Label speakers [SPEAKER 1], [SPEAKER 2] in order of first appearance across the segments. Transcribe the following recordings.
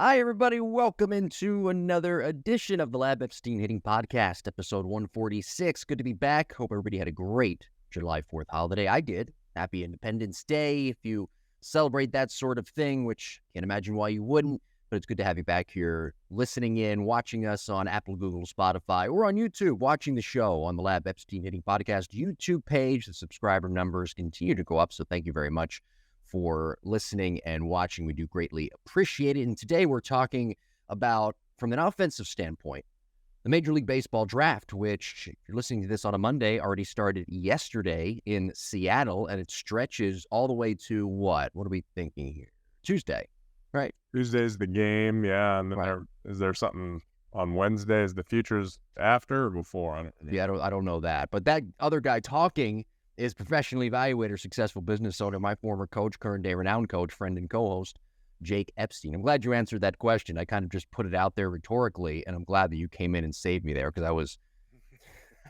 [SPEAKER 1] Hi, everybody. Welcome into another edition of the Epstein Hitting Podcast, episode 146. Good to be back. Hope everybody had a great July 4th holiday. I did. Happy Independence Day. If you celebrate that sort of thing, which can't imagine why you wouldn't, but it's good to have you back here listening in, watching us on Apple, Google, Spotify, or on YouTube, watching the show on the Epstein Hitting Podcast YouTube page. The subscriber numbers continue to go up, so thank you very much for listening and watching. We do greatly appreciate it. And today we're talking about, from an offensive standpoint, the Major League Baseball draft, which, if you're listening to this on a Monday, already started yesterday in Seattle, and it stretches all the way to what? What are we thinking here? Tuesday, right?
[SPEAKER 2] Tuesday's the game, yeah. And then is there something on Wednesday? Is the futures after or before?
[SPEAKER 1] I don't know that. But that other guy talking is professionally evaluator, successful business owner, my former coach, current day renowned coach, friend and co-host, Jake Epstein. I'm glad you answered that question. I kind of just put it out there rhetorically, and I'm glad that you came in and saved me there because I was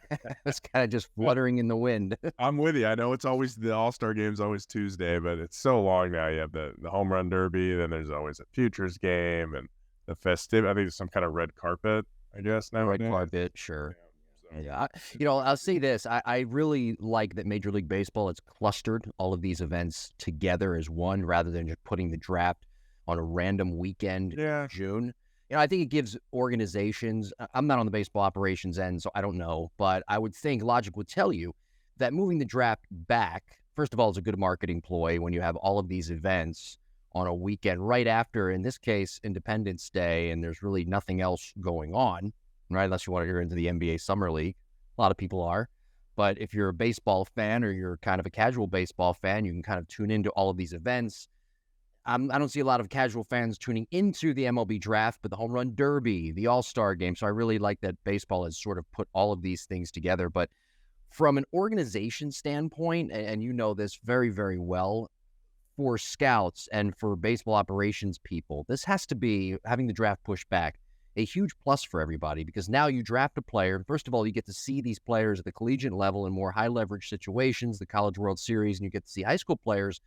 [SPEAKER 1] kind of just fluttering in the wind.
[SPEAKER 2] I'm with you. I know it's always the All-Star game's always Tuesday, but it's so long now. You have the home run derby, then there's always a futures game and the festive. I think there's some kind of red carpet, I guess, now.
[SPEAKER 1] Red carpet, sure. Yeah, I'll say this. I really like that Major League Baseball has clustered all of these events together as one rather than just putting the draft on a random weekend in June. I think it gives organizations, I'm not on the baseball operations end, so I don't know, but I would think logic would tell you that moving the draft back, first of all, is a good marketing ploy when you have all of these events on a weekend right after, in this case, Independence Day, and there's really nothing else going on. Right, unless you want to get into the NBA Summer League. A lot of people are. But if you're a baseball fan or you're kind of a casual baseball fan, you can kind of tune into all of these events. I don't see a lot of casual fans tuning into the MLB Draft, but the Home Run Derby, the All-Star Game. So I really like that baseball has sort of put all of these things together. But from an organization standpoint, and you know this very, very well, for scouts and for baseball operations people, this has to be, having the draft pushed back, a huge plus for everybody, because now you draft a player. First of all, you get to see these players at the collegiate level in more high leverage situations, the College World Series, and you get to see high school players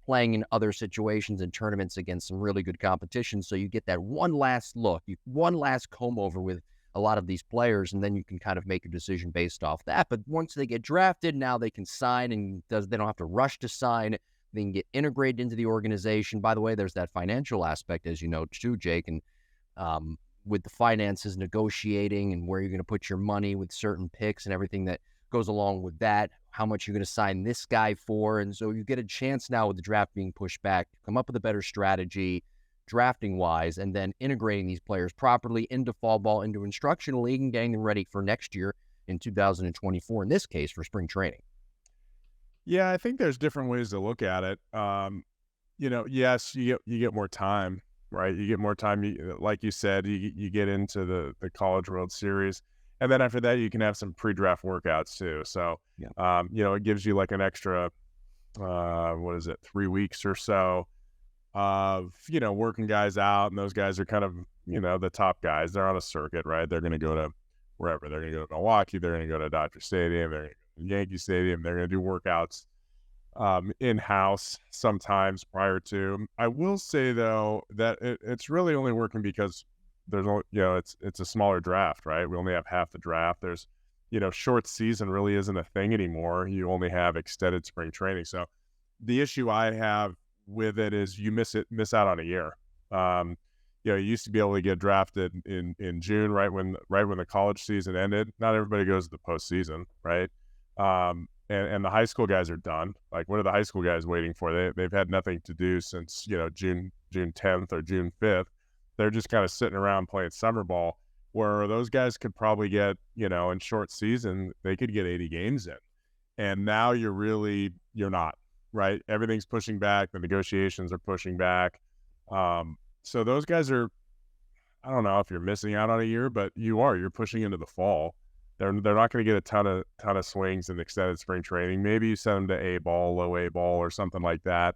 [SPEAKER 1] playing in other situations and tournaments against some really good competition. So you get that one last look, one last comb over with a lot of these players, and then you can kind of make a decision based off that. But once they get drafted, now they can sign, and they don't have to rush to sign. They can get integrated into the organization. By the way, there's that financial aspect, as you know, too, Jake, and with the finances, negotiating and where you're going to put your money with certain picks and everything that goes along with that, how much you're going to sign this guy for. And so you get a chance now with the draft being pushed back to come up with a better strategy drafting wise, and then integrating these players properly into fall ball, into instructional league, and getting them ready for next year in 2024, in this case for spring training.
[SPEAKER 2] Yeah, I think there's different ways to look at it. Yes, you get more time. Right, you get more time. Like you said, you get into the College World Series, and then after that, you can have some pre-draft workouts too. So, it gives you like an extra, 3 weeks or so of working guys out, and those guys are kind of the top guys. They're on a circuit, right? They're going to go to wherever. They're going to go to Milwaukee. They're going to go to Dodger Stadium. They're going to go to Yankee Stadium. They're going to do workouts in-house sometimes prior to. I will say though that it's really only working because there's it's a smaller draft, right? We only have half the draft. There's short season really isn't a thing anymore. You only have extended spring training. So the issue I have with it is you miss out on a year. You used to be able to get drafted in June, right when the college season ended. Not everybody goes to the postseason, right? And the high school guys are done. Like, what are the high school guys waiting for? They've had nothing to do since June 10th or June 5th. They're just kind of sitting around playing summer ball, where those guys could probably get in short season, they could get 80 games in. And now you're not, right? Everything's pushing back. The negotiations are pushing back. So those guys are, I don't know if you're missing out on a year, but you're pushing into the fall. They're not going to get a ton of swings in extended spring training. Maybe you send them to A ball, low A ball, or something like that,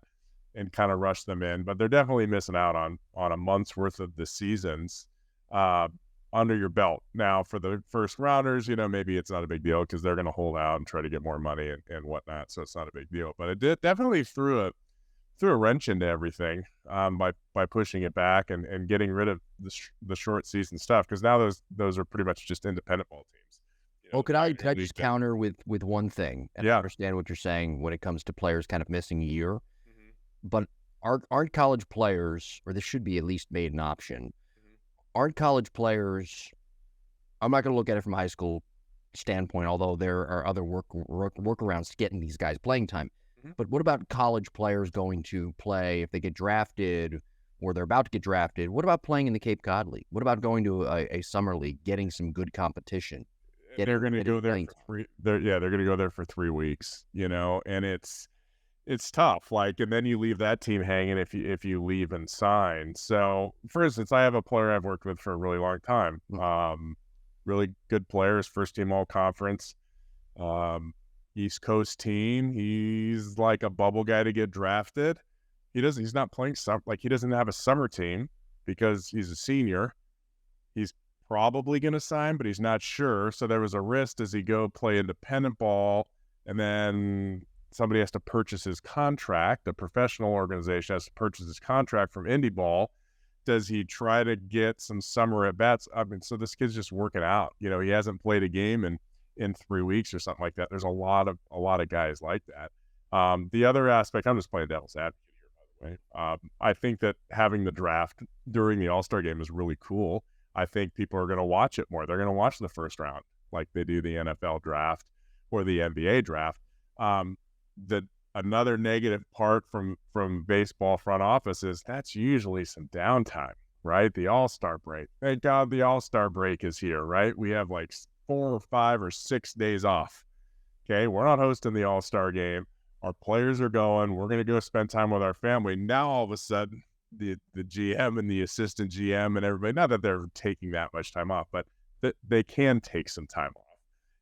[SPEAKER 2] and kind of rush them in. But they're definitely missing out on a month's worth of the seasons under your belt. Now, for the first rounders, maybe it's not a big deal because they're going to hold out and try to get more money and whatnot. So it's not a big deal. But it definitely threw threw a wrench into everything by pushing it back and getting rid of the short season stuff, because now those are pretty much just independent ball teams.
[SPEAKER 1] Well, could I just counter with one thing? And I understand what you're saying when it comes to players kind of missing a year, but aren't college players, or this should be at least made an option, aren't college players, I'm not going to look at it from a high school standpoint, although there are other workarounds to getting these guys playing time. But what about college players going to play if they get drafted or they're about to get drafted? What about playing in the Cape Cod League? What about going to a summer league, getting some good competition?
[SPEAKER 2] They're going to go there for they're going to go there for 3 weeks, and it's tough. Like, and then you leave that team hanging if you leave and sign. So, for instance, I have a player I've worked with for a really long time. Really good players, first team all conference. East Coast team. He's like a bubble guy to get drafted. He's not playing he doesn't have a summer team because he's a senior. He's probably going to sign, but he's not sure. So there was a risk. Does he go play independent ball, and then somebody has to purchase his contract? A professional organization has to purchase his contract from indie ball. Does he try to get some summer at bats? I mean, so this kid's just working out. He hasn't played a game in 3 weeks or something like that. There's a lot of guys like that. The other aspect, I'm just playing devil's advocate here, by the way. I think that having the draft during the All-Star game is really cool. I think people are going to watch it more. They're going to watch the first round like they do the NFL draft or the NBA draft. Another negative part from baseball front office is that's usually some downtime, right? The All-Star break. Thank God the All-Star break is here, right? We have like 4 or 5 or 6 days off. Okay, we're not hosting the All-Star game. Our players are going. We're going to go spend time with our family. Now all of a sudden, the GM and the assistant GM and everybody, not that they're taking that much time off, but they can take some time off.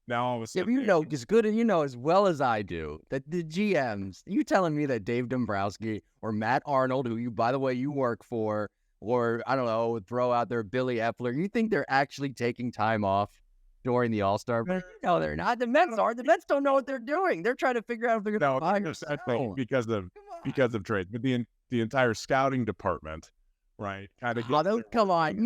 [SPEAKER 2] Now all of a sudden,
[SPEAKER 1] as good as well as I do that the GMs. You telling me that Dave Dombrowski or Matt Arnold, who by the way you work for, or I don't know, throw out there Billy Epler, you think they're actually taking time off during the All-Star break? No, they're not. The Mets are. The Mets don't know what they're doing. They're trying to figure out if they're going to buy or sell.
[SPEAKER 2] because of trade. But the entire scouting department, right? Kind of.
[SPEAKER 1] Come on,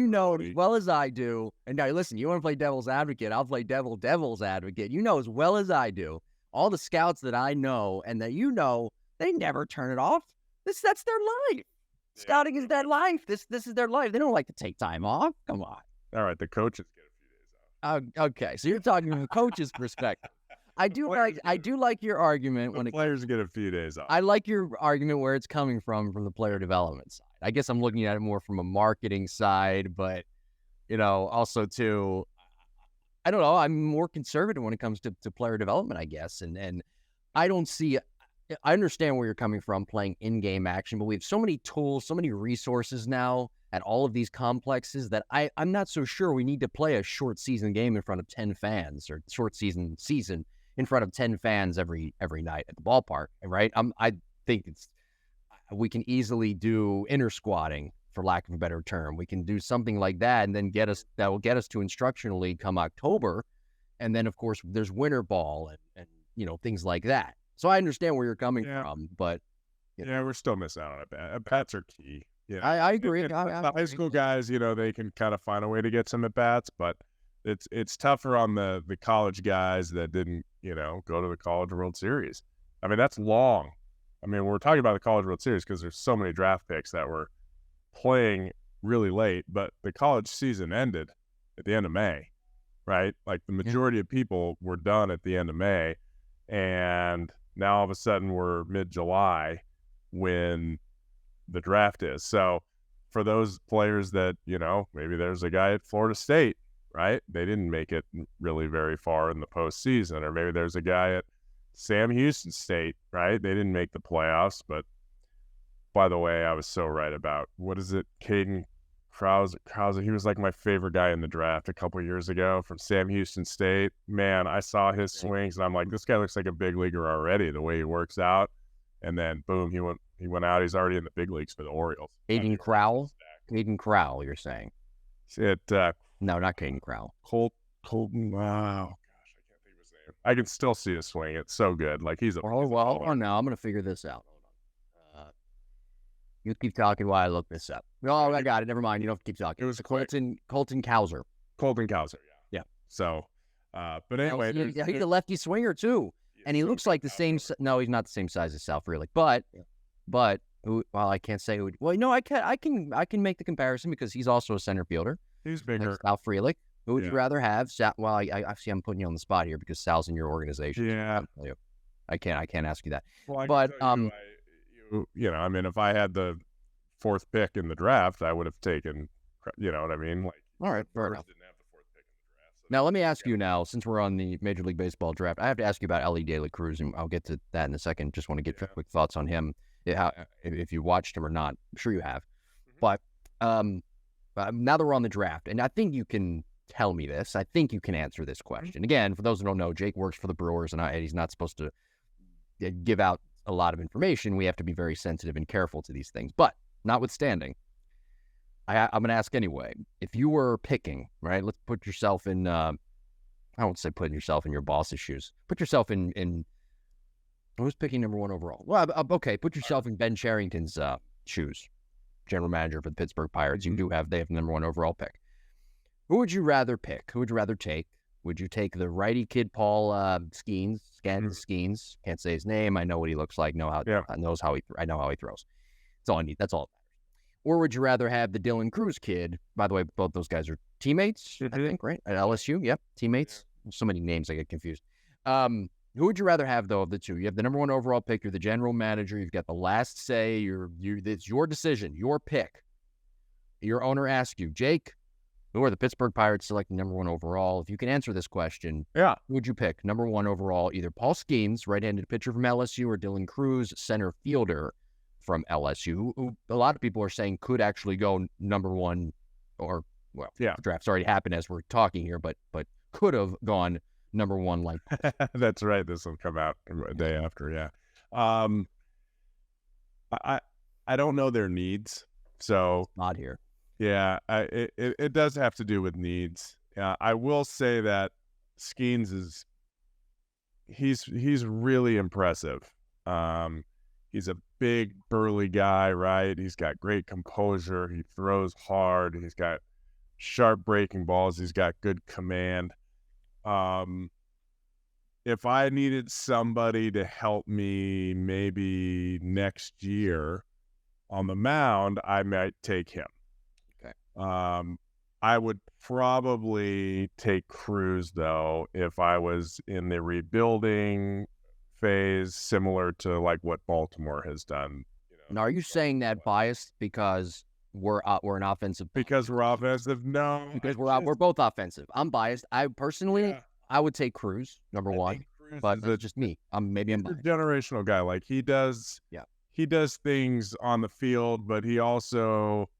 [SPEAKER 1] as well as I do. And now listen, you want to play devil's advocate? I'll play devil's advocate. As well as I do. All the scouts that I know and that they never turn it off. That's their life. Yeah. Scouting is their life. This is their life. They don't like to take time off. Come on.
[SPEAKER 2] All right, the coaches get a few days off.
[SPEAKER 1] Okay, so you're talking from a coach's perspective. I do like your argument when
[SPEAKER 2] players get a few days off.
[SPEAKER 1] I like your argument where it's coming from the player development side. I guess I'm looking at it more from a marketing side, but also too, I don't know. I'm more conservative when it comes to player development, I guess, and I don't see. I understand where you're coming from playing in-game action, but we have so many tools, so many resources now at all of these complexes that I'm not so sure we need to play a short season game in front of 10 fans or short season in front of 10 fans every night at the ballpark, right? I think we can easily do inner squatting, for lack of a better term. We can do something like that and then that will get us to instructional league come October. And then of course there's winter ball and things like that. So I understand where you're coming from, but
[SPEAKER 2] we're still missing out on it. At-bats are key. Yeah,
[SPEAKER 1] I agree.
[SPEAKER 2] The high school guys, they can kind of find a way to get some at-bats, but it's tougher on the college guys that didn't, go to the College World Series. I mean, that's long. I mean, we're talking about the College World Series because there's so many draft picks that were playing really late, but the college season ended at the end of May, right? Like the majority of people were done at the end of May, and now all of a sudden we're mid-July when the draft is. So for those players that, maybe there's a guy at Florida State, right? They didn't make it really very far in the postseason. Or maybe there's a guy at Sam Houston State, right? They didn't make the playoffs, but by the way, I was so right about, what is it, Caden Krause? He was like my favorite guy in the draft a couple of years ago from Sam Houston State. Man, I saw his swings, and I'm like, this guy looks like a big leaguer already, the way he works out. And then, boom, he went out. He's already in the big leagues for the Orioles.
[SPEAKER 1] Caden Crowell? Caden Crowell, you're saying? No, not Caden Crowell.
[SPEAKER 2] Colton. Wow. Gosh, I can't think of his name. I can still see his swing. It's so good. Like he's a.
[SPEAKER 1] No, I'm going to figure this out. Hold on. You keep talking while I look this up. Oh, I got it. Never mind. You don't have to keep talking.
[SPEAKER 2] It was
[SPEAKER 1] Colton Cowser.
[SPEAKER 2] Colton Cowser,
[SPEAKER 1] Yeah.
[SPEAKER 2] So, but anyway.
[SPEAKER 1] He's a lefty swinger, too. And he looks like the same. No, he's not the same size as Sal Frelick. But, well, I can't say who. Well, no, I can make the comparison because he's also a center fielder.
[SPEAKER 2] He's bigger.
[SPEAKER 1] Like Sal Frelick. Who would you rather have? Well, I see I'm putting you on the spot here because Sal's in your organization.
[SPEAKER 2] Yeah.
[SPEAKER 1] So I can't ask you that.
[SPEAKER 2] Well,
[SPEAKER 1] but
[SPEAKER 2] I mean, if I had the 4th pick in the draft, I would have taken, you know what I mean? Like,
[SPEAKER 1] all right, fair enough.
[SPEAKER 2] Didn't have the 4th pick in the draft. So
[SPEAKER 1] now let me ask you now, since we're on the Major League Baseball draft, I have to ask you about Elly De La Cruz, and I'll get to that in a second. Just want to get quick thoughts on him, if you watched him or not. I'm sure you have. But now that we're on the draft, and I think you can tell me this. I think you can answer this question. Again, for those who don't know, Jake works for the Brewers, and he's not supposed to give out a lot of information. We have to be very sensitive and careful to these things. But notwithstanding, I'm going to ask anyway. If you were picking, right, let's put yourself in, I won't say putting yourself in your boss's shoes. Put yourself in who's picking number 1 overall? Well, okay, put yourself in Ben Cherington's shoes, general manager for the Pittsburgh Pirates. They have the number 1 overall pick. Who would you rather pick? Who would you rather take? Would you take the righty kid, Paul Skenes? Skenes. Can't say his name. I know what he looks like. I know how he throws. That's all I need. That's all that matters. Or would you rather have the Dylan Cruz kid? By the way, both those guys are teammates, I think, right? At LSU. Yep, teammates. Yeah. So many names, I get confused. Who would you rather have, though, of the two? You have the number 1 overall pick. You're the general manager. You've got the last say. It's your decision, your pick. Your owner asks you, Jake, who are the Pittsburgh Pirates selecting number 1 overall? If you can answer this question, who would you pick? Number 1 overall, either Paul Skenes, right-handed pitcher from LSU, or Dylan Cruz, center fielder from LSU, who a lot of people are saying could actually go number 1, or, well, the draft's already happened as we're talking here, but could have gone number 1 like
[SPEAKER 2] That's right. This will come out a day after, yeah. I don't know their needs, so
[SPEAKER 1] not here.
[SPEAKER 2] Yeah, it does have to do with needs. I will say that Skenes he's really impressive. He's a big, burly guy, right? He's got great composure. He throws hard. He's got sharp breaking balls. He's got good command. If I needed somebody to help me maybe next year on the mound, I might take him. I would probably take Cruz, though, if I was in the rebuilding phase, similar to like what Baltimore has done.
[SPEAKER 1] Now, are you saying that biased because we're an offensive?
[SPEAKER 2] Because we're offensive? No,
[SPEAKER 1] because we're both offensive. I'm biased. I personally, I would take Cruz number 1, but that's just me. I'm biased.
[SPEAKER 2] A generational guy. Like he does things on the field, but he also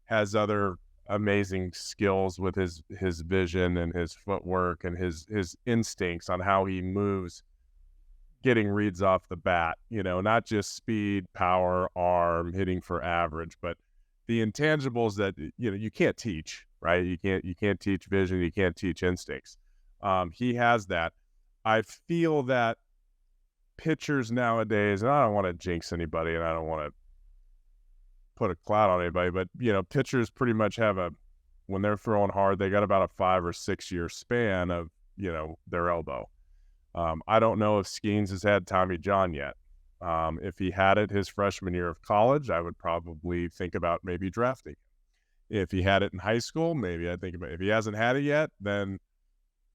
[SPEAKER 2] has other amazing skills with his vision and his footwork and his instincts on how he moves, getting reads off the bat, not just speed, power, arm, hitting for average, but the intangibles that, you can't teach, right? You can't teach vision. You can't teach instincts. He has that. I feel that pitchers nowadays, and I don't want to jinx anybody and I don't want to put a cloud on anybody, but pitchers pretty much have when they're throwing hard, they got about a 5 or 6 year span of their elbow. I don't know if Skenes has had Tommy John yet. If he had it his freshman year of college, I would probably think about maybe drafting him. If he had it in high school, maybe I think about it. If he hasn't had it yet, then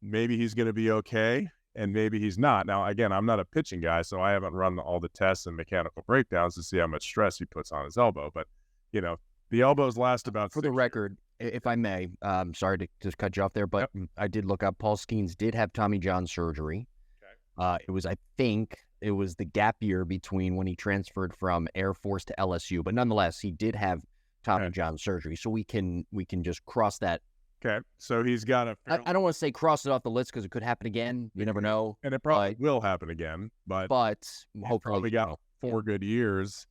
[SPEAKER 2] maybe he's going to be okay, and maybe he's not. Now, again, I'm not a pitching guy, so I haven't run all the tests and mechanical breakdowns to see how much stress he puts on his elbow. But, the elbows last about
[SPEAKER 1] For the record, if I may, sorry to just cut you off there, but I did look up. Paul Skenes did have Tommy John surgery. Okay. I think it was the gap year between when he transferred from Air Force to LSU. But nonetheless, he did have Tommy John surgery. So we can just cross that.
[SPEAKER 2] Okay, so he's got a...
[SPEAKER 1] I don't want to say cross it off the list because it could happen again. You never know.
[SPEAKER 2] And it probably will happen again, but
[SPEAKER 1] hopefully
[SPEAKER 2] probably got 4 good years.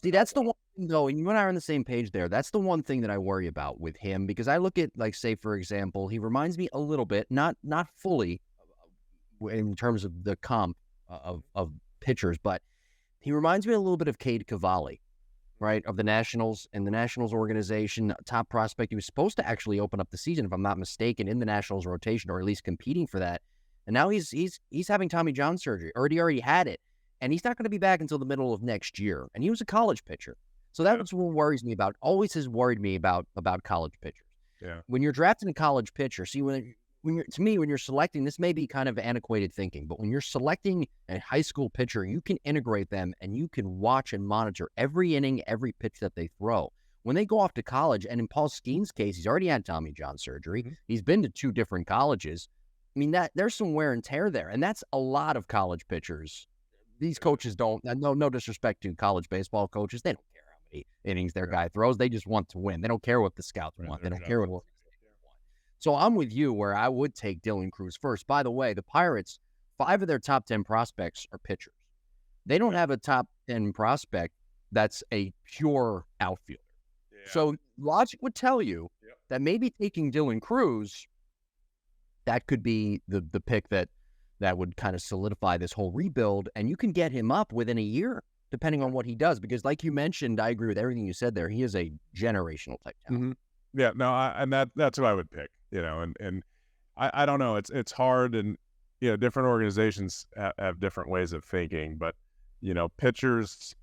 [SPEAKER 1] See, that's the one thing, though, and you and I are on the same page there. That's the one thing that I worry about with him, because I look at, like, say, for example, he reminds me a little bit, not fully in terms of the comp of pitchers, but he reminds me a little bit of Cade Cavalli, right, of the Nationals and the Nationals organization, top prospect. He was supposed to actually open up the season, if I'm not mistaken, in the Nationals rotation, or at least competing for that. And now he's having Tommy John surgery, or he already had it, and he's not going to be back until the middle of next year. And he was a college pitcher, so that's what worries me about. Always has worried me about college pitchers.
[SPEAKER 2] Yeah.
[SPEAKER 1] When you're drafting a college pitcher, see when you're selecting, this may be kind of antiquated thinking, but when you're selecting a high school pitcher, you can integrate them and you can watch and monitor every inning, every pitch that they throw. When they go off to college, and in Paul Skenes' case, he's already had Tommy John surgery. Mm-hmm. He's been to 2 different colleges. I mean, that there's some wear and tear there, and that's a lot of college pitchers. These coaches don't, no disrespect to college baseball coaches, they don't care how many innings their guy throws. They just want to win. They don't care what the scouts want. They don't care what want. So I'm with you where I would take Dylan Cruz first. By the way, the Pirates, 5 of their top 10 prospects are pitchers. They don't have a top 10 prospect that's a pure outfielder. Yeah. So logic would tell you that maybe taking Dylan Cruz, that could be the pick that would kind of solidify this whole rebuild, and you can get him up within a year, depending on what he does. Because like you mentioned, I agree with everything you said there. He is a generational type talent.
[SPEAKER 2] Mm-hmm. Yeah, no, that's who I would pick. And I don't know. It's hard, and different organizations have different ways of thinking. But pitchers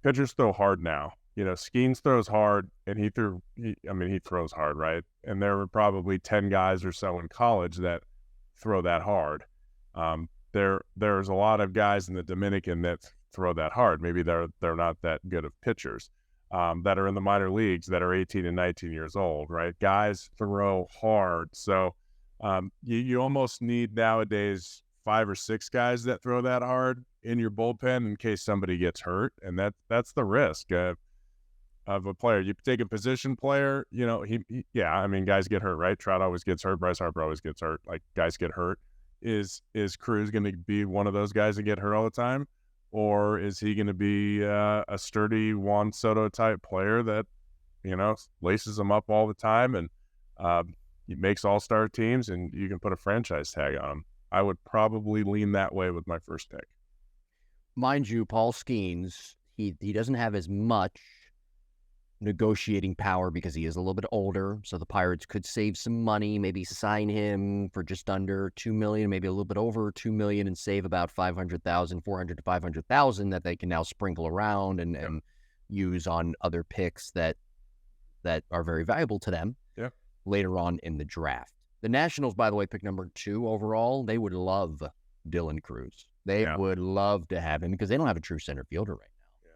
[SPEAKER 2] throw hard now. Skenes throws hard, and he throws hard, right? And there were probably 10 guys or so in college that throw that hard. There's a lot of guys in the Dominican that throw that hard. Maybe they're not that good of pitchers. That are in the minor leagues that are 18 and 19 years old, right? Guys throw hard. So you almost need nowadays 5 or 6 guys that throw that hard in your bullpen in case somebody gets hurt. And that's the risk of a player. You take a position player, guys get hurt, right? Trout always gets hurt. Bryce Harper always gets hurt. Like, guys get hurt. Is Cruz going to be one of those guys that get hurt all the time? Or is he going to be a sturdy Juan Soto type player that, laces them up all the time and he makes all-star teams and you can put a franchise tag on him? I would probably lean that way with my first pick.
[SPEAKER 1] Mind you, Paul Skenes, he doesn't have as much negotiating power because he is a little bit older, so the Pirates could save some money, maybe sign him for just under $2 million, maybe a little bit over $2 million, and save about $500,000, $400,000 to $500,000 that they can now sprinkle around and use on other picks that are very valuable to them later on in the draft. The Nationals, by the way, pick number 2 overall. They would love Dylan Cruz. They would love to have him because they don't have a true center fielder right now.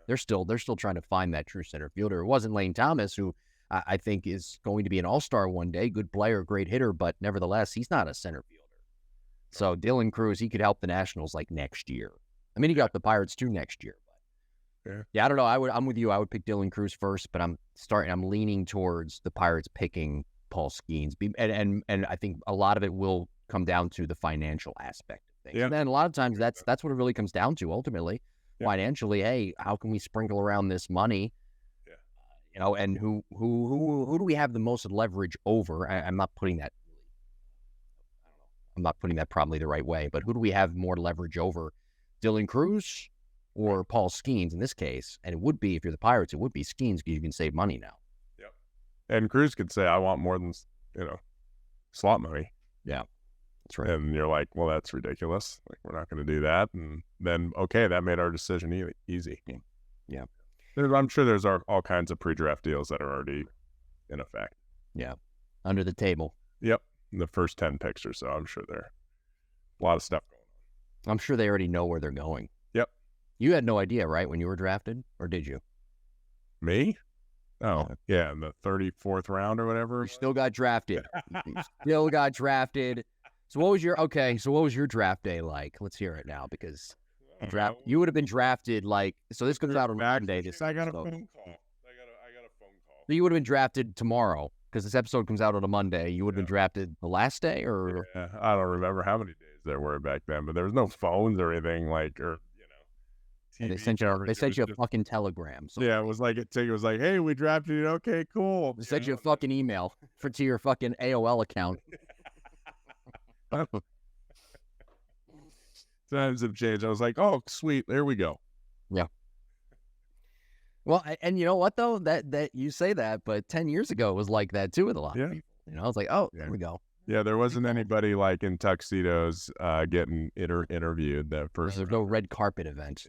[SPEAKER 1] They're still trying to find that true center fielder. It wasn't Lane Thomas, who I think is going to be an all-star one day. Good player, great hitter, but nevertheless, he's not a center fielder. So Dylan Cruz, he could help the Nationals like next year. I mean, he got the Pirates too next year. But I don't know. I'm with you. I would pick Dylan Cruz first, but I'm leaning towards the Pirates picking Paul Skenes. And I think a lot of it will come down to the financial aspect of things. Yeah. And then a lot of times that's what it really comes down to ultimately. Financially, hey, how can we sprinkle around this money? And who do we have the most leverage over? I'm not putting that. I'm not putting that probably the right way, but who do we have more leverage over? Dylan Cruz or Paul Skenes in this case? And it would be, if you're the Pirates, it would be Skenes because you can save money now.
[SPEAKER 2] Yep. And Cruz could say, "I want more than slot money."
[SPEAKER 1] Yeah. That's right.
[SPEAKER 2] And you're like, well, that's ridiculous. Like, we're not going to do that. And then, okay, that made our decision easy.
[SPEAKER 1] Yeah.
[SPEAKER 2] I'm sure there's all kinds of pre-draft deals that are already in effect.
[SPEAKER 1] Yeah. Under the table.
[SPEAKER 2] Yep. The first 10 picks or so, I'm sure there are a lot of stuff going on.
[SPEAKER 1] I'm sure they already know where they're going.
[SPEAKER 2] Yep.
[SPEAKER 1] You had no idea, right, when you were drafted? Or did you?
[SPEAKER 2] Me? Oh, yeah, in the 34th round or whatever.
[SPEAKER 1] You still got drafted. So what was your draft day like? Let's hear it now, because you would have been drafted so this comes out on Monday.
[SPEAKER 2] I got a phone call. I got a phone call.
[SPEAKER 1] So you would have been drafted tomorrow because this episode comes out on a Monday. You would have been drafted the last day, or
[SPEAKER 2] I don't remember how many days there were back then, but there was no phones or anything TV.
[SPEAKER 1] They sent you a fucking telegram. So
[SPEAKER 2] it was like hey, we drafted you. Okay, cool.
[SPEAKER 1] They sent you a fucking email to your fucking AOL account.
[SPEAKER 2] Times have changed. I was like, oh, sweet, there we go.
[SPEAKER 1] Yeah. Well, and you know what though? That you say that, but 10 years ago it was like that too with a lot of
[SPEAKER 2] Yeah.
[SPEAKER 1] people. You know, I was like, oh,
[SPEAKER 2] Yeah.
[SPEAKER 1] there we go.
[SPEAKER 2] Yeah, there wasn't anybody like in tuxedos getting interviewed the first.
[SPEAKER 1] There's no red carpet event.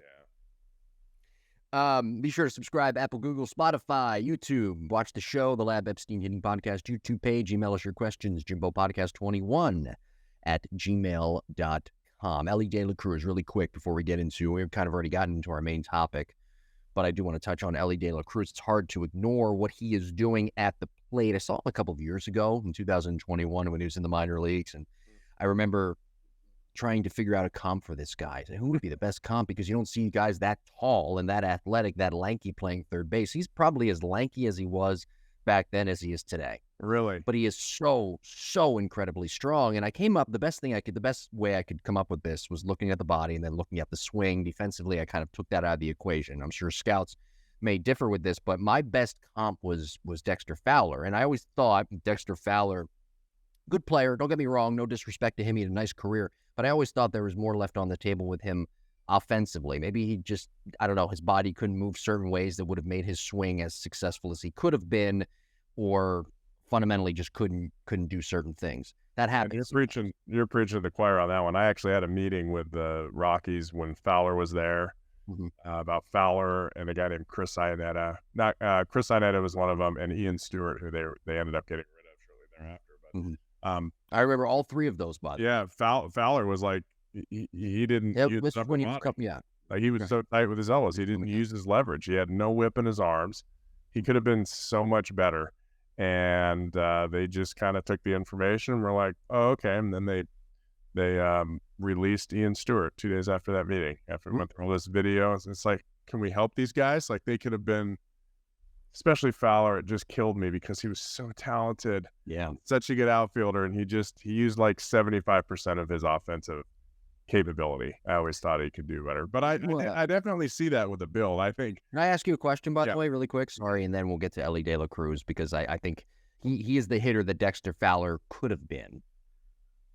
[SPEAKER 2] Yeah.
[SPEAKER 1] Be sure to subscribe Apple, Google, Spotify, YouTube. Watch the show, the Lab Epstein Hitting Podcast YouTube page. Email us your questions, jimbopodcast21@gmail.com. Elly De La Cruz, really quick before we get into, we've kind of already gotten into our main topic, but I do want to touch on Elly De La Cruz. It's hard to ignore what he is doing at the plate. I saw him a couple of years ago in 2021 when he was in the minor leagues, and I remember trying to figure out a comp for this guy. Who would be the best comp? Because you don't see guys that tall and that athletic, that lanky playing third base. He's probably as lanky as he was back then as he is today.
[SPEAKER 2] Really?
[SPEAKER 1] But he is so incredibly strong. And I came up, the best way I could come up with this was looking at the body and then looking at the swing. Defensively, I kind of took that out of the equation. I'm sure scouts may differ with this, but my best comp was Dexter Fowler. And I always thought Dexter Fowler, good player, don't get me wrong, no disrespect to him, he had a nice career, but I always thought there was more left on the table with him offensively. Maybe he just, I don't know, his body couldn't move certain ways that would have made his swing as successful as he could have been, or fundamentally just couldn't do certain things. That happens.
[SPEAKER 2] You're preaching to the choir on that one. I actually had a meeting with the Rockies when Fowler was there about Fowler and a guy named Chris Iannetta. Chris Iannetta was one of them, and Ian Stewart, who they ended up getting rid of shortly thereafter. But
[SPEAKER 1] I remember all three of those bodies.
[SPEAKER 2] Yeah, Fowler was like he didn't use
[SPEAKER 1] when he
[SPEAKER 2] like he was so tight with his elbows, he didn't use his leverage. He had no whip in his arms. He could have been so much better. And they just kind of took the information and were like, oh, okay. And then they released Ian Stewart 2 days after that meeting, after we went through all this video. It's like, can we help these guys? Like, they could have been, especially Fowler, it just killed me because he was so talented.
[SPEAKER 1] Yeah.
[SPEAKER 2] Such a good outfielder. And he used like 75% of his offensive capability. I always thought he could do better, but I definitely see that with the build. I think.
[SPEAKER 1] Can I ask you a question, by the way, really quick? Sorry, and then we'll get to Elly De La Cruz, because I think he is the hitter that Dexter Fowler could have been.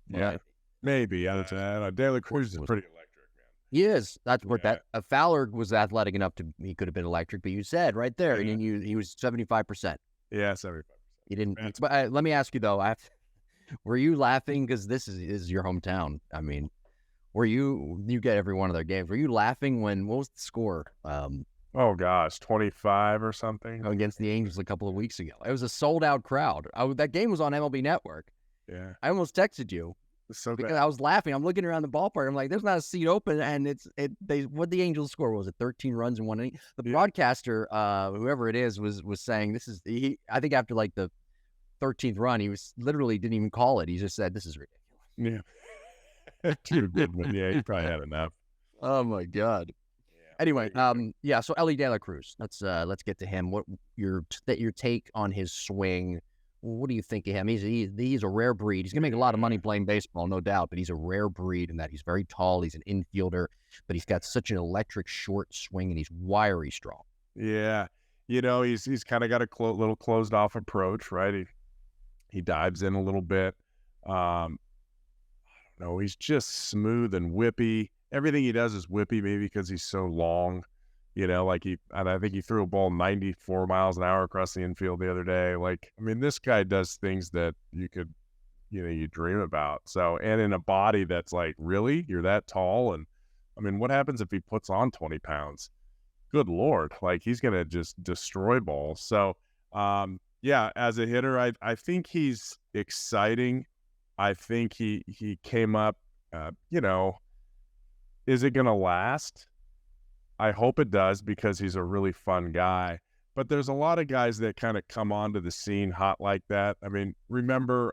[SPEAKER 2] Yeah, maybe. I don't know. De La Cruz is pretty electric, man.
[SPEAKER 1] He is. That's what Fowler was athletic enough to. He could have been electric, but you said right there, and he was 75%.
[SPEAKER 2] Yeah, 75%.
[SPEAKER 1] He didn't. But let me ask you though, were you laughing because this is your hometown? I mean. You get every one of their games. Were you laughing what was the score?
[SPEAKER 2] Oh gosh, 25 or something
[SPEAKER 1] against the Angels a couple of weeks ago. It was a sold out crowd. That game was on MLB Network.
[SPEAKER 2] Yeah.
[SPEAKER 1] I almost texted you because I was laughing. I'm looking around the ballpark. I'm like, there's not a seat open, and what the Angels score was, 13 runs in 1 inning. The broadcaster, whoever it is, was saying this is I think after like the 13th run, he was literally didn't even call it. He just said, this is ridiculous.
[SPEAKER 2] Yeah. Too good, but yeah, he probably had enough.
[SPEAKER 1] Oh my God. Yeah. Anyway, so Elly De La Cruz. Let's get to him. What your take on his swing? What do you think of him? He's a rare breed. He's gonna make a lot of money playing baseball, no doubt. But he's a rare breed in that he's very tall. He's an infielder, but he's got such an electric short swing, and he's wiry strong.
[SPEAKER 2] Yeah, he's kind of got a little closed off approach, right? He dives in a little bit. No, he's just smooth and whippy. Everything he does is whippy, maybe because he's so long. I think he threw a ball 94 miles an hour across the infield the other day. Like, I mean, this guy does things that you could, you dream about. So, and in a body that's like, really? You're that tall? And I mean, what happens if he puts on 20 pounds? Good Lord. Like, he's going to just destroy balls. So, as a hitter, I think he's exciting. I think he came up, is it going to last? I hope it does, because he's a really fun guy. But there's a lot of guys that kind of come onto the scene hot like that. I mean, remember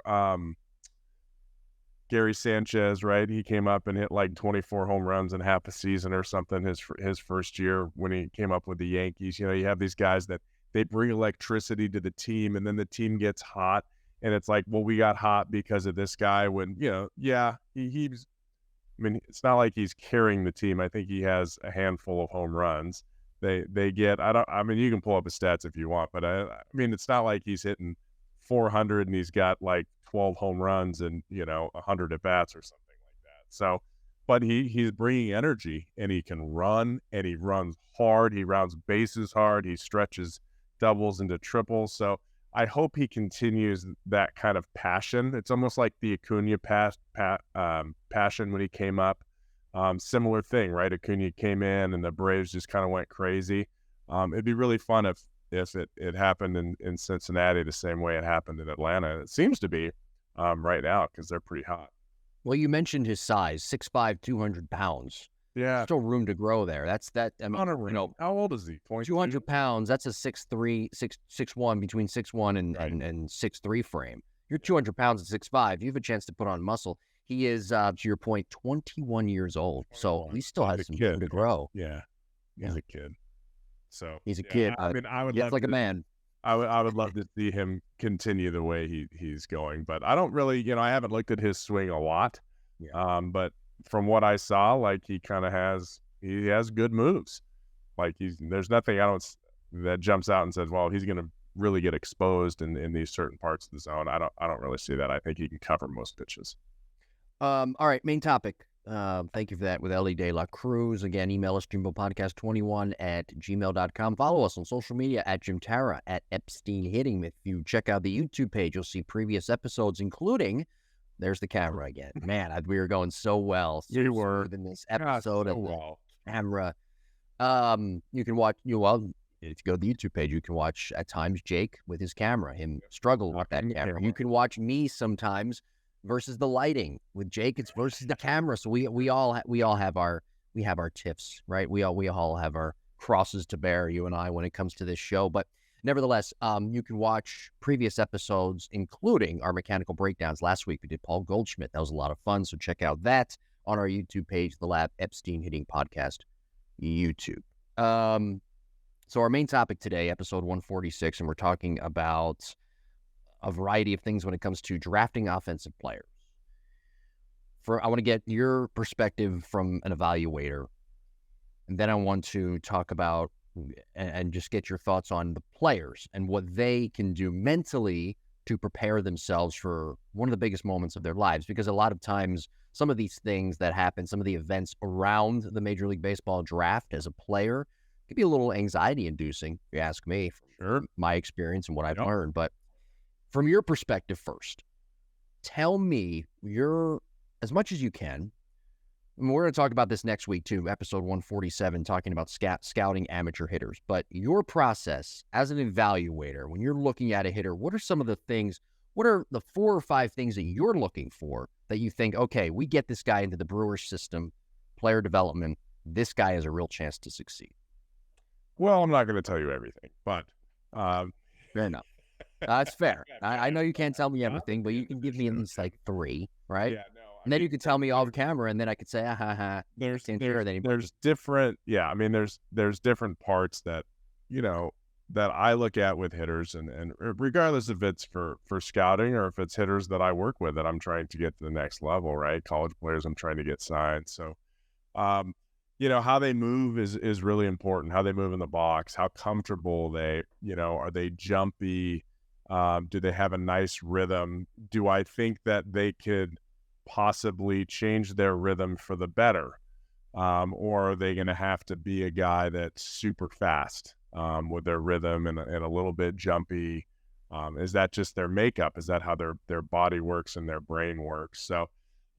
[SPEAKER 2] Gary Sanchez, right? He came up and hit like 24 home runs in half a season or something his first year when he came up with the Yankees. You have these guys that they bring electricity to the team, and then the team gets hot. And it's like, well, we got hot because of this guy when, he's, I mean, it's not like he's carrying the team. I think he has a handful of home runs. They get, you can pull up his stats if you want, but I mean, it's not like he's hitting 400 and he's got like 12 home runs and, 100 at bats or something like that. So but he's bringing energy, and he can run, and he runs hard. He rounds bases hard. He stretches doubles into triples. So I hope he continues that kind of passion. It's almost like the Acuna passion when he came up. Similar thing, right? Acuna came in, and the Braves just kind of went crazy. It'd be really fun if it happened in Cincinnati the same way it happened in Atlanta. It seems to be right now because they're pretty hot.
[SPEAKER 1] Well, you mentioned his size, 6'5", 200 pounds.
[SPEAKER 2] Yeah.
[SPEAKER 1] Still room to grow there. I mean,
[SPEAKER 2] how old is he?
[SPEAKER 1] 200 pounds, that's a 6'3", 6'1", between 6'1" and 6'3" frame. You're 200 pounds at 6'5". You have a chance to put on muscle. He is, to your point, 21 years old. So he still has some room to grow.
[SPEAKER 2] Yeah. He's a kid. So
[SPEAKER 1] he's a kid.
[SPEAKER 2] I mean, I would love
[SPEAKER 1] like a man.
[SPEAKER 2] I would love to see him continue the way he's going, but I don't really, I haven't looked at his swing a lot.
[SPEAKER 1] Yeah.
[SPEAKER 2] But from what I saw, like he has good moves. Like there's nothing that jumps out and says, well, he's going to really get exposed in these certain parts of the zone. I don't really see that. I think he can cover most pitches.
[SPEAKER 1] All right, main topic. Thank you for that with Elly De La Cruz. Again, email us jimbopodcast21@gmail.com. Follow us on social media at Jim Tara, at Epstein Hitting. If you check out the YouTube page, you'll see previous episodes, including, there's the camera again. Man, we were going so well.
[SPEAKER 2] We were
[SPEAKER 1] in this episode of
[SPEAKER 2] well.
[SPEAKER 1] Camera. You can watch, if you go to the YouTube page, you can watch at times Jake with his camera, him struggle with that camera. You can watch me sometimes versus the lighting. With Jake, it's versus the camera. So we all have our tips, right? We all have our crosses to bear, you and I, when it comes to this show. But nevertheless, you can watch previous episodes, including our mechanical breakdowns. Last week we did Paul Goldschmidt. That was a lot of fun. So check out that on our YouTube page, the Lab Epstein Hitting Podcast YouTube. So our main topic today, episode 146, and we're talking about a variety of things when it comes to drafting offensive players. I want to get your perspective from an evaluator, and then I want to talk about and just get your thoughts on the players and what they can do mentally to prepare themselves for one of the biggest moments of their lives. Because a lot of times, some of these things that happen, some of the events around the Major League Baseball draft as a player, can be a little anxiety-inducing, if you ask me, from my experience and what I've learned. But from your perspective first, tell me as much as you can, and we're going to talk about this next week too, episode 147, talking about scouting amateur hitters. But your process as an evaluator, when you're looking at a hitter, what are some of the things, what are the 4 or 5 things that you're looking for that you think, okay, we get this guy into the Brewers system, player development, this guy has a real chance to succeed?
[SPEAKER 2] Well, I'm not going to tell you everything, but
[SPEAKER 1] fair enough. That's fair. I know you can't tell me everything, but you can give me at least like 3, right? Yeah, no. And then you could tell me off camera, and then I could say,
[SPEAKER 2] there's different, I mean, there's different parts that, that I look at with hitters, and regardless if it's for scouting or if it's hitters that I work with that I'm trying to get to the next level, right? College players I'm trying to get signed. So, how they move is really important. How they move in the box, how comfortable they, are they jumpy? Do they have a nice rhythm? Do I think that they could possibly change their rhythm for the better? Or are they going to have to be a guy that's super fast with their rhythm and a little bit jumpy? Is that just their makeup? Is that how their body works and their brain works? So,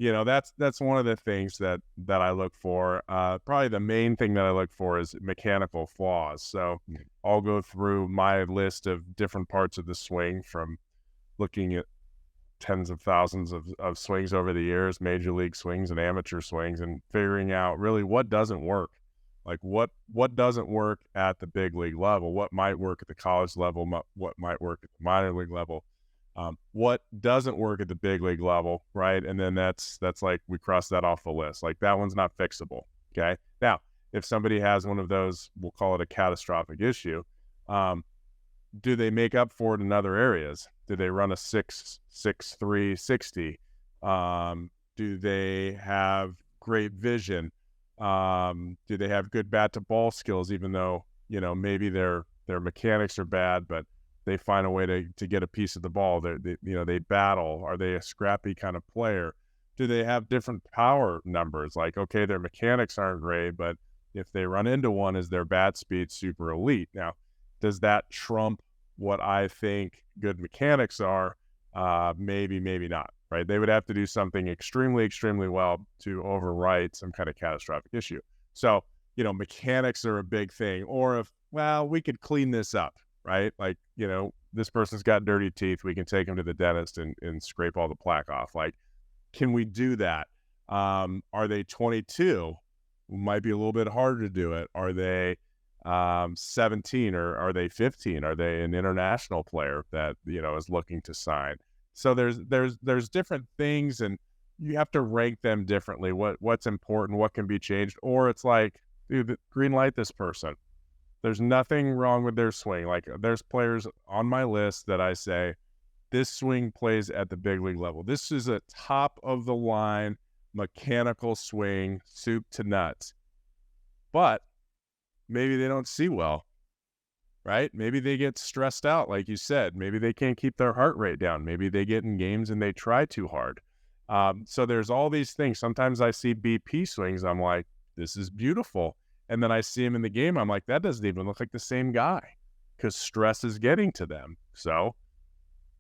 [SPEAKER 2] that's one of the things that I look for. Probably the main thing that I look for is mechanical flaws. So I'll go through my list of different parts of the swing, from looking at tens of thousands of swings over the years, major league swings and amateur swings, and figuring out really what doesn't work. Like what doesn't work at the big league level, what might work at the college level, what might work at the minor league level. What doesn't work at the big league level, right? And then that's like we cross that off the list. Like that one's not fixable. Okay. Now, if somebody has one of those, we'll call it a catastrophic issue. Do they make up for it in other areas? Do they run a 6.3 60? Do they have great vision? Do they have good bat to ball skills, even though, maybe their mechanics are bad, but they find a way to get a piece of the ball. They battle. Are they a scrappy kind of player? Do they have different power numbers? Like, okay, their mechanics aren't great, but if they run into one, is their bat speed super elite? Now, does that trump what I think good mechanics are? Maybe, maybe not, right? They would have to do something extremely, extremely well to overwrite some kind of catastrophic issue. So, mechanics are a big thing. Or if, well, we could clean this up, right? Like, this person's got dirty teeth. We can take them to the dentist and scrape all the plaque off. Like, can we do that? Are they 22? Might be a little bit harder to do it. Are they 17 or are they 15? Are they an international player that, is looking to sign? So there's different things, and you have to rank them differently. What's important, what can be changed, or it's like, dude, green light this person. There's nothing wrong with their swing. Like, there's players on my list that I say, this swing plays at the big league level. This is a top of the line mechanical swing, soup to nuts. But maybe they don't see well, right? Maybe they get stressed out, like you said. Maybe they can't keep their heart rate down. Maybe they get in games and they try too hard. So there's all these things. Sometimes I see BP swings. I'm like, this is beautiful. And then I see him in the game. I'm like, that doesn't even look like the same guy, because stress is getting to them. So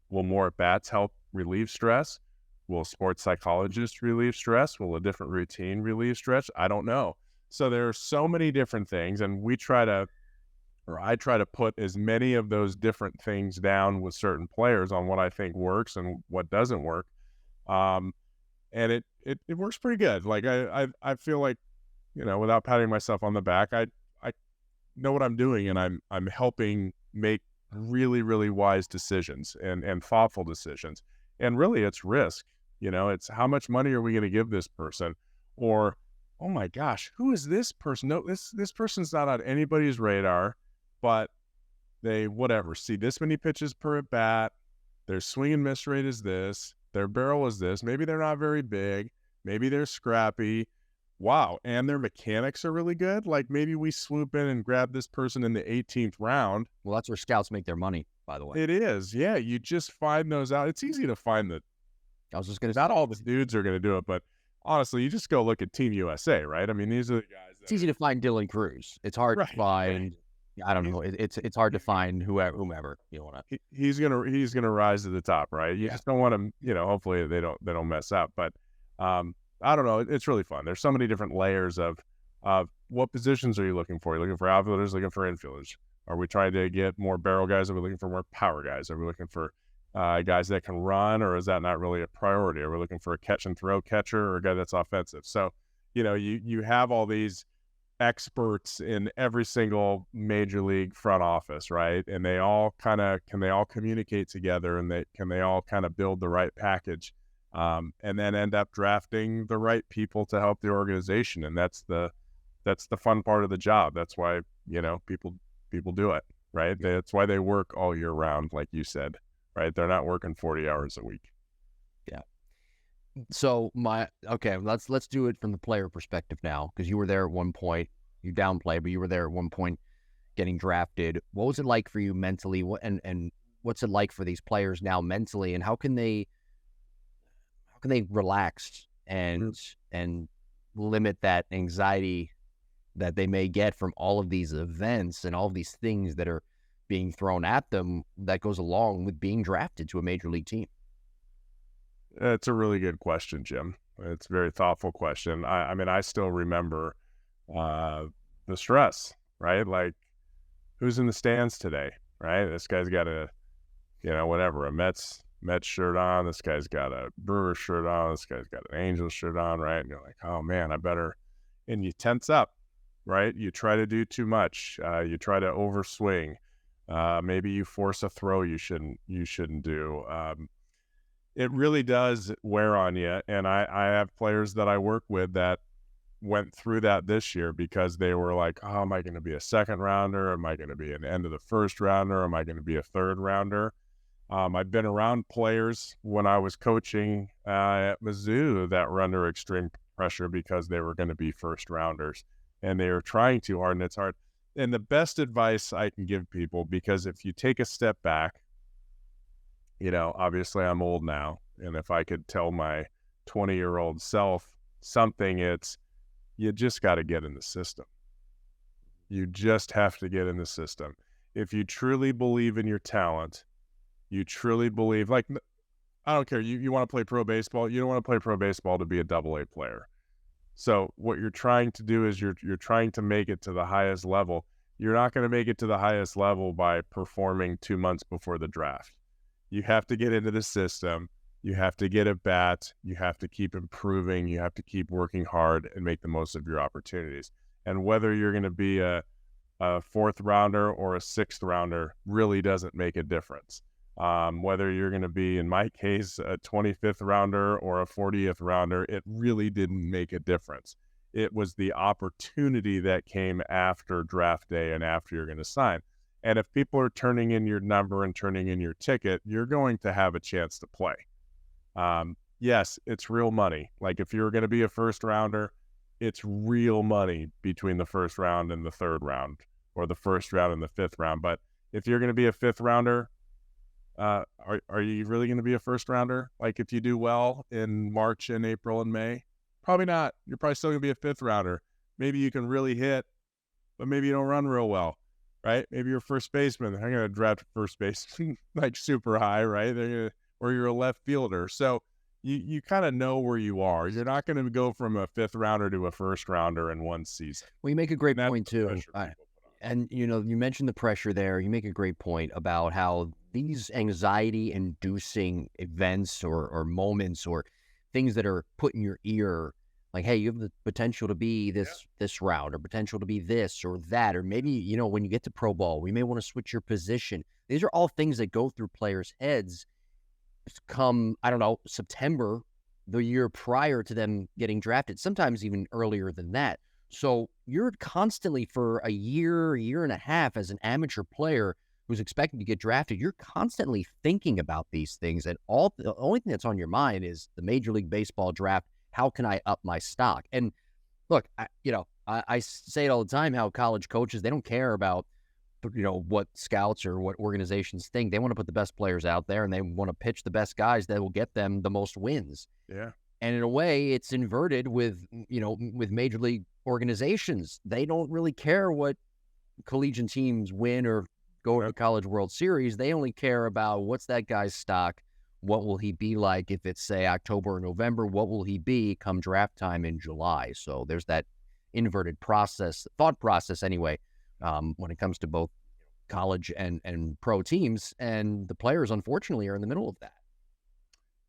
[SPEAKER 2] will more at-bats help relieve stress? Will sports psychologists relieve stress? Will a different routine relieve stress? I don't know. So there are so many different things, and I try to put as many of those different things down with certain players on what I think works and what doesn't work. And it works pretty good. Like, I feel like, without patting myself on the back, I know what I'm doing, and I'm helping make really, really wise decisions and thoughtful decisions. And really, it's risk. It's how much money are we going to give this person? Or, oh my gosh, who is this person? No, this person's not on anybody's radar, but they see this many pitches per at bat. Their swing and miss rate is this. Their barrel is this. Maybe they're not very big. Maybe they're scrappy. Wow. And their mechanics are really good. Like, maybe we swoop in and grab this person in the 18th round.
[SPEAKER 1] Well, that's where scouts make their money, by the way.
[SPEAKER 2] It is. Yeah. You just find those out. It's easy to find
[SPEAKER 1] I was just going to
[SPEAKER 2] not all the dudes are going to do it, but honestly, you just go look at Team USA, right? I mean, these are the guys.
[SPEAKER 1] It's easy to find Dylan Cruz. It's hard to find. I don't know. It's hard to find whomever you want to.
[SPEAKER 2] He's gonna rise to the top, right? You just don't want him. Hopefully they don't mess up. But I don't know. It's really fun. There's so many different layers of what positions are you looking for? Are you looking for outfielders? Looking for infielders? Are we trying to get more barrel guys? Are we looking for more power guys? Are we looking for guys that can run, or is that not really a priority? Are we looking for a catch and throw catcher or a guy that's offensive? So, you have all these experts in every single major league front office, right? And they all can they all communicate together, and they all kind of build the right package, and then end up drafting the right people to help the organization. And that's the fun part of the job. That's why, people do it, right? That's why they work all year round, like you said, right? They're not working 40 hours a week.
[SPEAKER 1] Yeah. So let's do it from the player perspective now, because you were there at one point. You downplay, but you were there at one point getting drafted. What was it like for you mentally? And what's it like for these players now mentally? And how can they relax and limit that anxiety that they may get from all of these events and all of these things that are being thrown at them that goes along with being drafted to a major league team?
[SPEAKER 2] It's a really good question, Jim. It's a very thoughtful question. I mean, I still remember the stress, right? Like, who's in the stands today, right? This guy's got a Mets shirt on. This guy's got a Brewers shirt on. This guy's got an Angels shirt on, right? And you're like, oh man, and you tense up, right? You try to do too much. You try to overswing. Maybe you force a throw you shouldn't do. It really does wear on you. And I have players that I work with that went through that this year, because they were like, oh, am I going to be a second rounder? Am I going to be an end of the first rounder? Am I going to be a third rounder? I've been around players when I was coaching at Mizzou that were under extreme pressure because they were going to be first rounders, and they were trying too hard, and it's hard. And the best advice I can give people, because if you take a step back, obviously I'm old now, and if I could tell my 20-year-old self something. It's, you just got to get in the system. You just have to get in the system. If you truly believe in your talent, you truly believe, like, I don't care. You want to play pro baseball. You don't want to play pro baseball to be a AA player. So what you're trying to do is you're trying to make it to the highest level. You're not going to make it to the highest level by performing 2 months before the draft. You have to get into the system. You have to get at bat. You have to keep improving. You have to keep working hard and make the most of your opportunities. And whether you're going to be a fourth rounder or a sixth rounder really doesn't make a difference. Whether you're going to be, in my case, a 25th rounder or a 40th rounder, it really didn't make a difference. It was the opportunity that came after draft day and after you're going to sign. And if people are turning in your number and turning in your ticket, you're going to have a chance to play. Yes, it's real money. Like if you're going to be a first rounder, it's real money between the first round and the third round, or the first round and the fifth round. But if you're going to be a fifth rounder, are you really going to be a first rounder? Like if you do well in March and April and May, probably not. You're probably still going to be a fifth rounder. Maybe you can really hit, but maybe you don't run real well, right? Maybe you're a first baseman. They're going to draft first baseman like super high, right? Or you're a left fielder. So you kind of know where you are. You're not going to go from a fifth rounder to a first rounder in one season.
[SPEAKER 1] Well, you make a great point too. And, you mentioned the pressure there. You make a great point about how these anxiety-inducing events or moments or things that are put in your ear, like, hey, you have the potential to be this route, or potential to be this or that, or maybe, when you get to pro ball, we may want to switch your position. These are all things that go through players' heads come, I don't know, September, the year prior to them getting drafted, sometimes even earlier than that. So you're constantly, for a year and a half, as an amateur player who's expected to get drafted, you're constantly thinking about these things. And the only thing that's on your mind is the Major League Baseball draft. How can I up my stock? And look, I say it all the time, how college coaches, they don't care about, what scouts or what organizations think. They want to put the best players out there, and they want to pitch the best guys that will get them the most wins.
[SPEAKER 2] Yeah.
[SPEAKER 1] And in a way, it's inverted with major league organizations. They don't really care what collegiate teams win or go to the College World Series. They only care about what's that guy's stock, what will he be like if it's, say, October or November, what will he be come draft time in July. So there's that inverted thought process anyway, when it comes to both college and pro teams. And the players, unfortunately, are in the middle of that.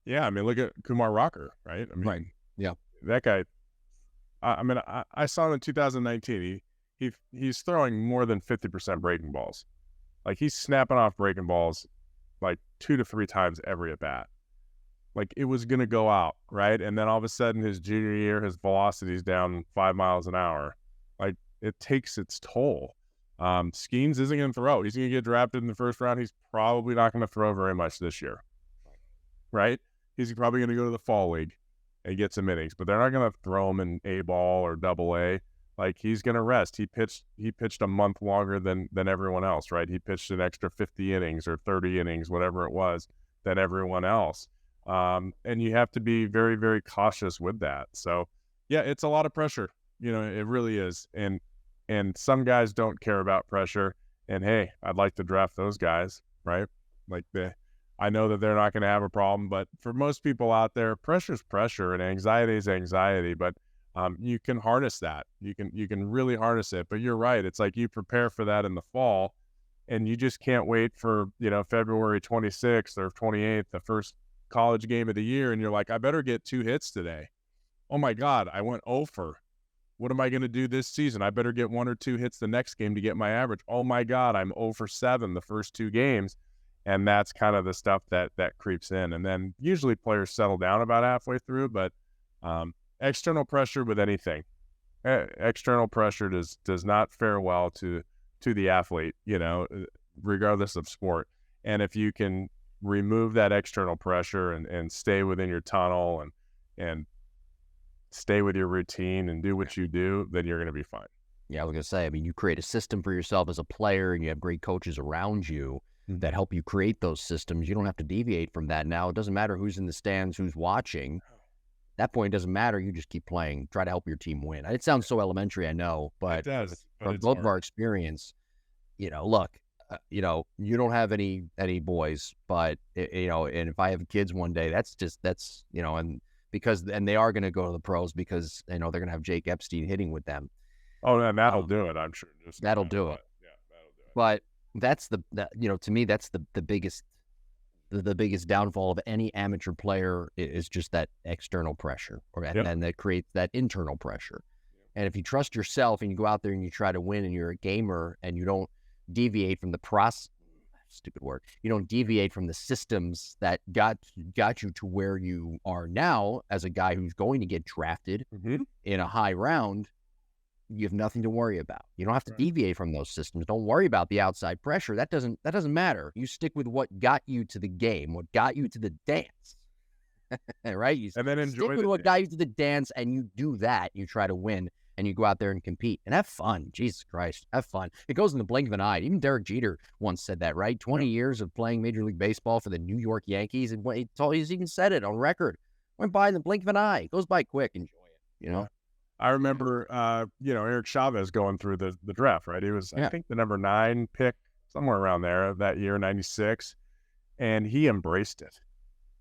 [SPEAKER 2] Yeah, I mean, look at Kumar Rocker, right? I mean,
[SPEAKER 1] right. Yeah.
[SPEAKER 2] That guy, I saw him in 2019. He's throwing more than 50% breaking balls. Like, he's snapping off breaking balls like 2 to 3 times every at bat. Like, it was going to go out, right? And then all of a sudden, his junior year, his velocity's down 5 miles an hour. Like, it takes its toll. Skenes isn't going to throw. He's going to get drafted in the first round. He's probably not going to throw very much this year, right? He's probably going to go to the fall league and get some innings, but they're not going to throw him in A ball or double A. Like, he's going to rest. He pitched a month longer than everyone else, right? He pitched an extra 50 innings or 30 innings, whatever it was, than everyone else. And you have to be very, very cautious with that. So, yeah, it's a lot of pressure. It really is. And some guys don't care about pressure. And, hey, I'd like to draft those guys, right? Like, I know that they're not going to have a problem, but for most people out there, pressure's pressure and anxiety is anxiety. But you can harness that. You can really harness it. But you're right. It's like you prepare for that in the fall, and you just can't wait for, February 26th or 28th, the first college game of the year, and you're like, I better get 2 hits today. Oh my God, I went 0 for. What am I going to do this season? I better get 1 or 2 hits the next game to get my average. Oh my God, I'm 0 for 7 the first 2 games. And that's kind of the stuff that creeps in. And then usually players settle down about halfway through, but external pressure with anything. External pressure does not fare well to the athlete, regardless of sport. And if you can remove that external pressure and stay within your tunnel and stay with your routine and do what you do, then you're going to be fine.
[SPEAKER 1] Yeah, I was going to say, you create a system for yourself as a player, and you have great coaches around you that help you create those systems. You don't have to deviate from that now. It doesn't matter who's in the stands, who's watching. that point, it doesn't matter. You just keep playing, try to help your team win. It sounds so elementary, I know, but
[SPEAKER 2] It does.
[SPEAKER 1] from both of our experience, look, you don't have any boys, but and if I have kids one day, that's and they are going to go to the pros because they're going to have Jake Epstein hitting with them.
[SPEAKER 2] Oh, and that'll do it. I'm sure.
[SPEAKER 1] That'll do it.
[SPEAKER 2] Yeah, that'll do it.
[SPEAKER 1] But that's to me, that's the biggest downfall of any amateur player is just that external pressure, and that creates that internal pressure. And if you trust yourself and you go out there and you try to win and you're a gamer and you don't deviate from the you don't deviate from the systems that got you to where you are now as a guy who's going to get drafted in a high round, you have nothing to worry about. You don't have to deviate from those systems. Don't worry about the outside pressure. That doesn't matter. You stick with what got you to the game, what got you to the dance. Right?
[SPEAKER 2] And then
[SPEAKER 1] stick with what got you to the dance, and you do that. You try to win, and you go out there and compete and have fun. Jesus Christ, have fun. It goes in the blink of an eye. Even Derek Jeter once said that, right? 20 years of playing Major League Baseball for the New York Yankees, and he's even said it on record. Went by in the blink of an eye. It goes by quick. Enjoy it,
[SPEAKER 2] I remember, Eric Chavez going through the draft, right? He was, I think, the number 9 pick, somewhere around there that year, 96, and he embraced it.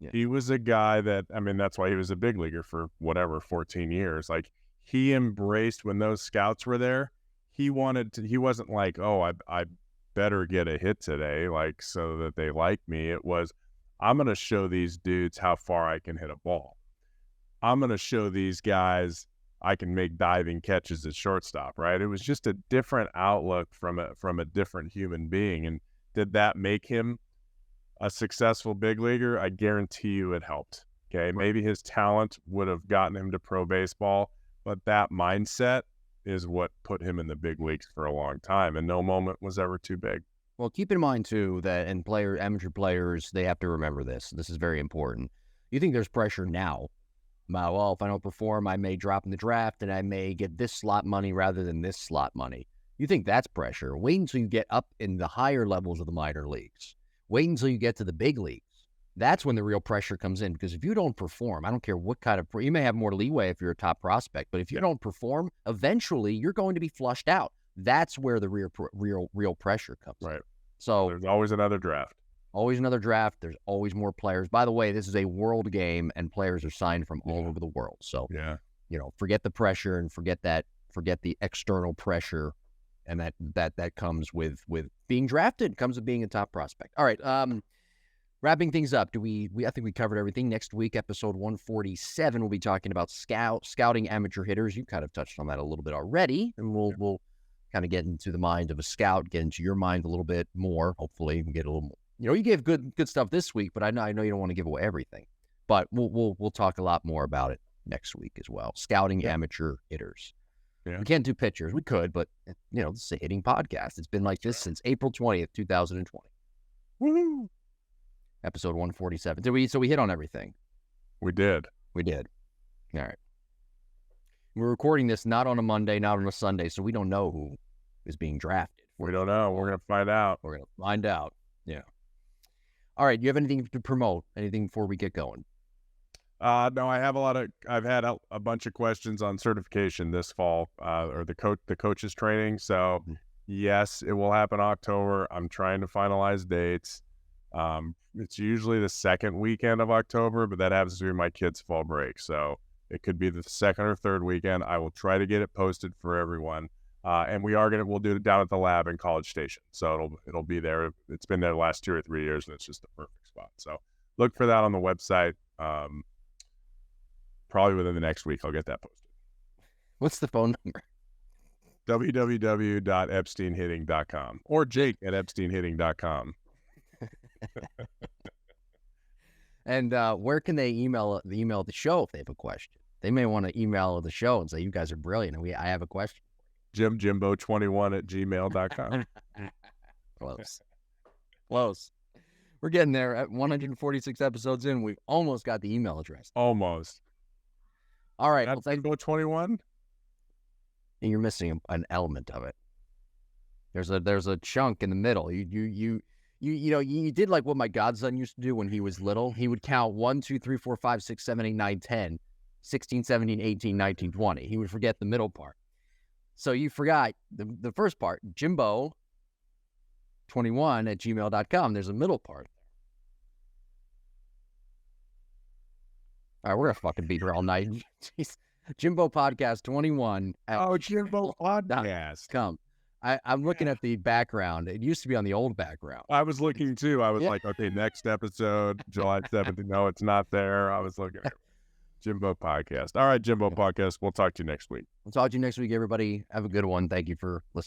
[SPEAKER 2] Yeah. He was a guy that, that's why he was a big leaguer for 14 years. Like, he embraced when those scouts were there. He wasn't like, oh, I better get a hit today, like, so that they like me. It was, I'm going to show these dudes how far I can hit a ball. I'm going to show these guys I can make diving catches at shortstop, right? It was just a different outlook from a different human being. And did that make him a successful big leaguer? I guarantee you it helped. Okay. Right. Maybe his talent would have gotten him to pro baseball, but that mindset is what put him in the big leagues for a long time. And no moment was ever too big.
[SPEAKER 1] Well, keep in mind too, that amateur players, they have to remember this. This is very important. You think there's pressure now. Well, if I don't perform, I may drop in the draft and I may get this slot money rather than this slot money. You think that's pressure. Wait until you get up in the higher levels of the minor leagues. Wait until you get to the big leagues. That's when the real pressure comes in, because if you don't perform, I don't care what kind of, you may have more leeway if you're a top prospect, but if you don't perform, eventually you're going to be flushed out. That's where the real pressure comes.
[SPEAKER 2] Right.
[SPEAKER 1] So
[SPEAKER 2] there's always another draft.
[SPEAKER 1] Always another draft. There's always more players. By the way, this is a world game, and players are signed from all over the world. So, forget the pressure and forget the external pressure, and that comes with being drafted, comes with being a top prospect. All right. Wrapping things up. I think we covered everything. Next week, episode 147, we'll be talking about scouting amateur hitters. You kind of touched on that a little bit already, and we'll kind of get into the mind of a scout, get into your mind a little bit more. Hopefully, we can get a little more. You gave good stuff this week, but I know you don't want to give away everything. But we'll talk a lot more about it next week as well. Scouting amateur hitters. Yeah. We can't do pitchers. We could, but this is a hitting podcast. It's been like this since April 20th, 2020. Woo! Episode 147. So we hit on everything.
[SPEAKER 2] We did.
[SPEAKER 1] All right. We're recording this not on a Monday, not on a Sunday, so we don't know who is being drafted.
[SPEAKER 2] We don't know. We're going to find out.
[SPEAKER 1] Yeah. All right. Do you have anything to promote? Anything before we get going?
[SPEAKER 2] No, I've had a bunch of questions on certification this fall, or the coaches training. So yes, it will happen October. I'm trying to finalize dates. It's usually the second weekend of October, but that happens to be my kids' fall break. So it could be the second or third weekend. I will try to get it posted for everyone. And we'll do it down at the lab in College Station. So it'll be there. It's been there the last 2 or 3 years, and it's just the perfect spot. So look for that on the website. Probably within the next week, I'll get that posted.
[SPEAKER 1] What's the phone number?
[SPEAKER 2] www.epsteinhitting.com or jake@epsteinhitting.com.
[SPEAKER 1] And where can they email the show if they have a question? They may want to email the show and say, you guys are brilliant, and I have a question.
[SPEAKER 2] jimbo21@gmail.com.
[SPEAKER 1] Close. We're getting there. At 146 episodes in, we've almost got the email address.
[SPEAKER 2] Almost.
[SPEAKER 1] All right.
[SPEAKER 2] That's Jimbo21?
[SPEAKER 1] And you're missing an element of it. There's a chunk in the middle. You did like what my godson used to do when he was little. He would count 1, 2, 3, 4, 5, 6, 7, 8, 9, 10. 16, 17, 18, 19, 20. He would forget the middle part. So you forgot the first part, Jimbo21@gmail.com. There's a middle part. All right, we're going to fucking be here all night. Jeez. Jimbo Podcast 21.
[SPEAKER 2] Jimbo Podcast.
[SPEAKER 1] Come. I'm looking at the background. It used to be on the old background.
[SPEAKER 2] I was looking too. I was like, okay, next episode, July 7th. No, it's not there. I was looking at Jimbo Podcast. All right, Jimbo Podcast. We'll talk to you next week.
[SPEAKER 1] We'll talk to you next week, everybody. Have a good one. Thank you for listening.